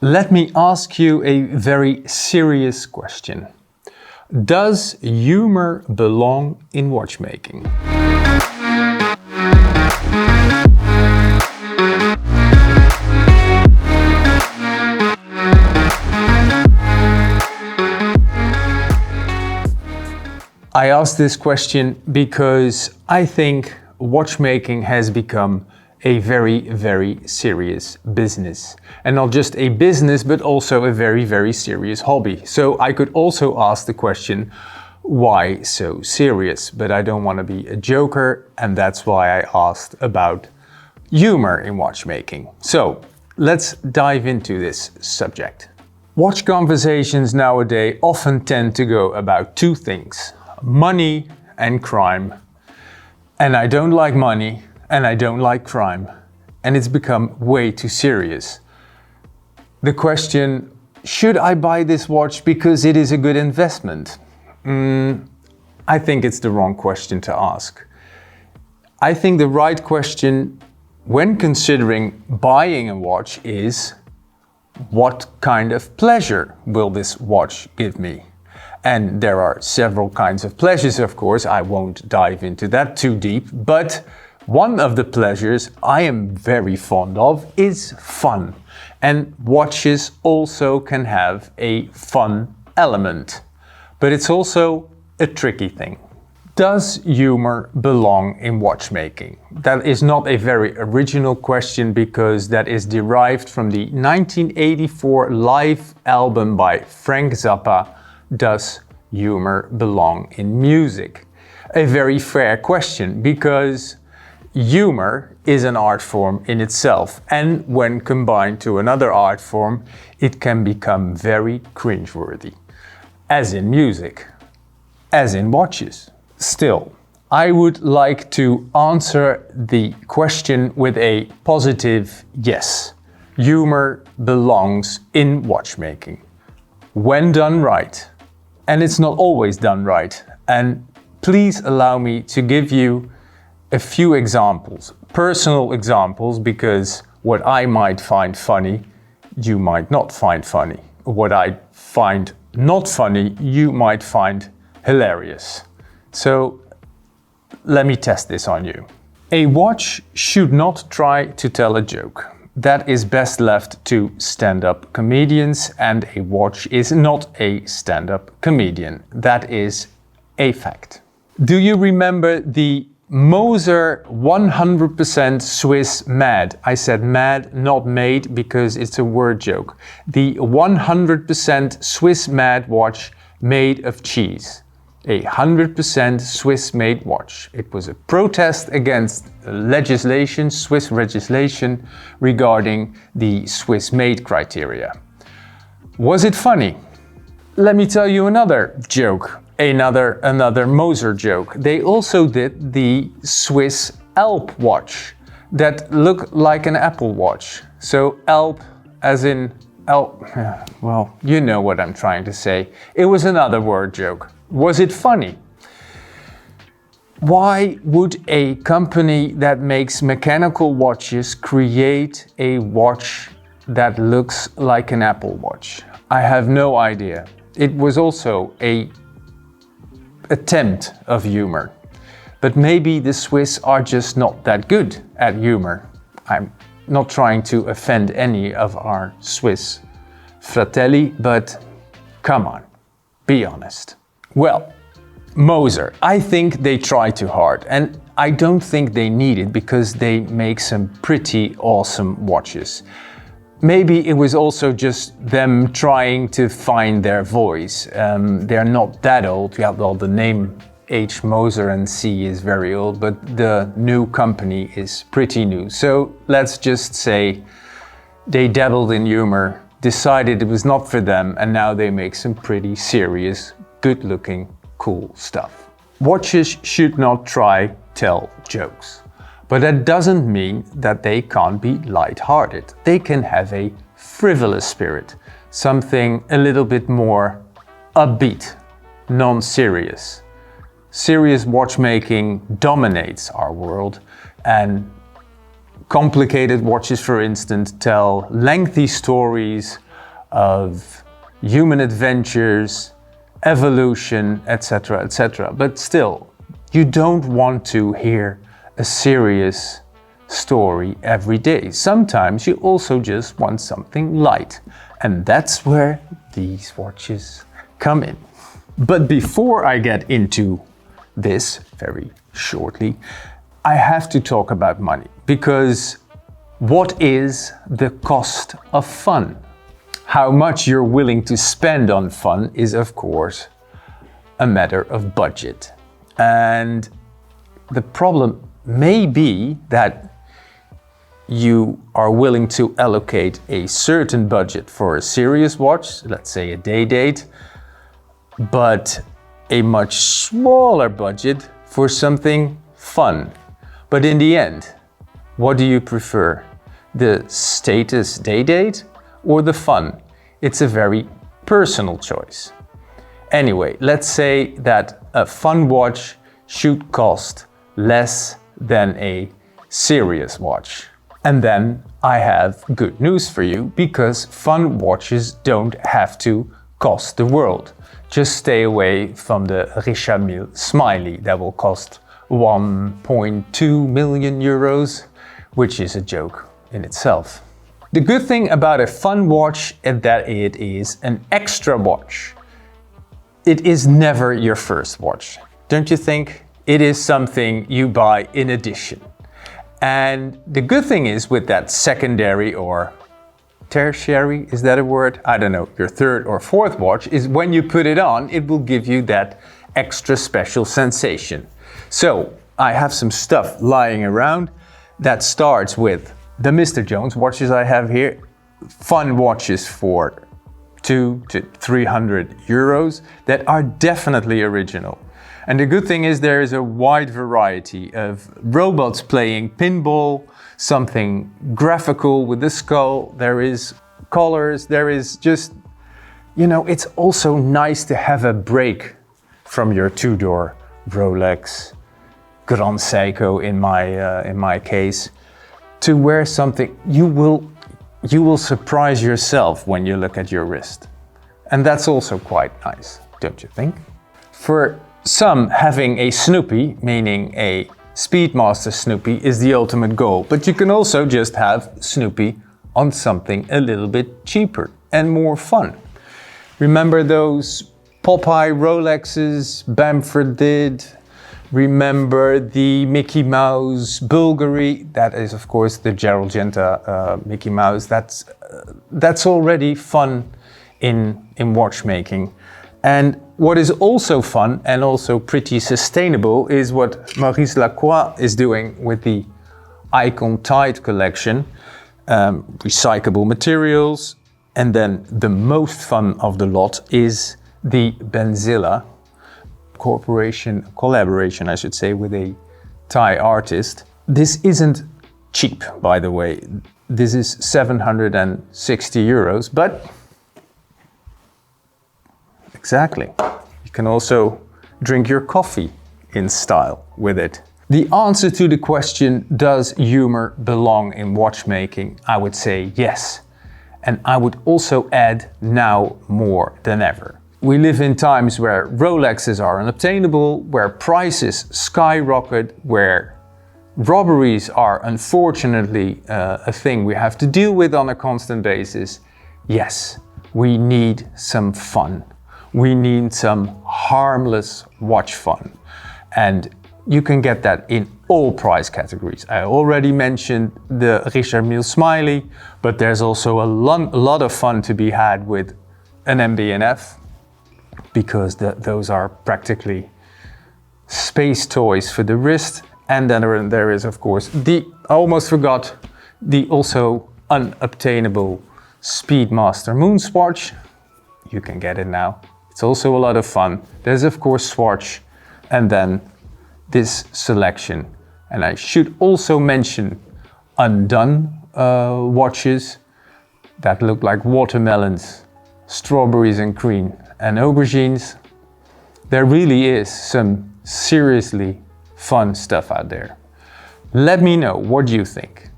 Let me ask you a very serious question. Does humor belong in watchmaking? I ask this question because I think watchmaking has become a very, very serious business. And not just a business, but also a very, very serious hobby. So I could also ask the question, why so serious? But I don't want to be a joker, and that's why I asked about humor in watchmaking. So let's dive into this subject. Watch conversations nowadays often tend to go about two things: money and crime. And I don't like money and I don't like crime. And it's become way too serious. The question, should I buy this watch because it is a good investment? I think it's the wrong question to ask. I think the right question when considering buying a watch is, what kind of pleasure will this watch give me? And there are several kinds of pleasures, of course. I won't dive into that too deep, but one of the pleasures I am very fond of is fun. And watches also can have a fun element, but it's also a tricky thing. Does humor belong in watchmaking? That is not a very original question because that is derived from the 1984 live album by Frank Zappa, Does Humor Belong in Music? A very fair question because humor is an art form in itself, and when combined to another art form, it can become very cringeworthy. As in music, as in watches. Still, I would like to answer the question with a positive yes. Humor belongs in watchmaking. When done right. And it's not always done right. And please allow me to give you a few examples, personal examples, because what I might find funny, you might not find funny. What I find not funny, you might find hilarious. So let me test this on you. A watch should not try to tell a joke. That is best left to stand-up comedians, and a watch is not a stand-up comedian. That is a fact. Do you remember the Moser 100% Swiss Mad? I said mad, not made, because it's a word joke. The 100% Swiss Mad watch made of cheese. A 100% Swiss-made watch. It was a protest against legislation, Swiss legislation, regarding the Swiss-made criteria. Was it funny? Let me tell you another joke. Another Moser joke. They also did the Swiss Alp watch that looked like an Apple Watch. So Alp as in Alp, well, you know what I'm trying to say. It was another word joke. Was it funny? Why would a company that makes mechanical watches create a watch that looks like an Apple Watch? I have no idea. It was also an attempt of humor. But maybe the Swiss are just not that good at humor. I'm not trying to offend any of our Swiss fratelli, but come on, be honest. Well, Moser, I think they try too hard, and I don't think they need it because they make some pretty awesome watches. Maybe it was also just them trying to find their voice. They're not that old. Yeah, well, the name H. Moser and C is very old, but the new company is pretty new. So let's just say they dabbled in humor, decided it was not for them, and now they make some pretty serious, good-looking, cool stuff. Watches should not try tell jokes. But that doesn't mean that they can't be light-hearted. They can have a frivolous spirit, something a little bit more upbeat, non-serious. Serious watchmaking dominates our world, and complicated watches, for instance, tell lengthy stories, of human adventures, evolution, etc., etc. But still, you don't want to hear a serious story every day. Sometimes you also just want something light, and that's where these watches come in. But before I get into this very shortly, I have to talk about money, because what is the cost of fun? How much you're willing to spend on fun is, of course, a matter of budget. And the problem may be that you are willing to allocate a certain budget for a serious watch, let's say a day date, but a much smaller budget for something fun. But in the end, what do you prefer? The status day date or the fun? It's a very personal choice. Anyway, let's say that a fun watch should cost less than a serious watch. And then I have good news for you, because fun watches don't have to cost the world. Just stay away from the Richard Mille Smiley that will cost 1.2 million euros, which is a joke in itself. The good thing about a fun watch is that it is an extra watch. It is never your first watch, don't you think? It is something you buy in addition. And the good thing is with that secondary or tertiary, is that a word? I don't know, your third or fourth watch, is when you put it on, it will give you that extra special sensation. So I have some stuff lying around that starts with the Mr. Jones watches I have here. Fun watches for 200 to 300 euros that are definitely original. And the good thing is there is a wide variety of robots playing pinball, something graphical with the skull, there is colors, there is just, you know, it's also nice to have a break from your two-door Rolex, Grand Seiko in my case, to wear something you will surprise yourself when you look at your wrist. And that's also quite nice, don't you think? For some, having a Snoopy, meaning a Speedmaster Snoopy, is the ultimate goal. But you can also just have Snoopy on something a little bit cheaper and more fun. Remember those Popeye Rolexes Bamford did? Remember the Mickey Mouse Bulgari? That is, of course, the Gerald Genta Mickey Mouse. That's already fun in watchmaking. And what is also fun and also pretty sustainable is what Maurice Lacroix is doing with the Icon Tide collection. Recyclable materials. And then the most fun of the lot is the Benzilla collaboration, I should say, with a Thai artist. This isn't cheap, by the way. This is 760 euros, but exactly. You can also drink your coffee in style with it. The answer to the question, does humor belong in watchmaking? I would say yes. And I would also add now more than ever. We live in times where Rolexes are unobtainable, where prices skyrocket, where robberies are unfortunately a thing we have to deal with on a constant basis. Yes, we need some fun. We need some harmless watch fun. And you can get that in all price categories. I already mentioned the Richard Mille Smiley, but there's also a lot of fun to be had with an MB&F, because those are practically space toys for the wrist. And then there is, of course, I almost forgot, the also unobtainable Speedmaster Moonswatch. You can get it now. It's also a lot of fun. There's, of course, Swatch, and then this selection. And I should also mention undone watches that look like watermelons, strawberries and cream, and aubergines. There really is some seriously fun stuff out there. Let me know, what do you think?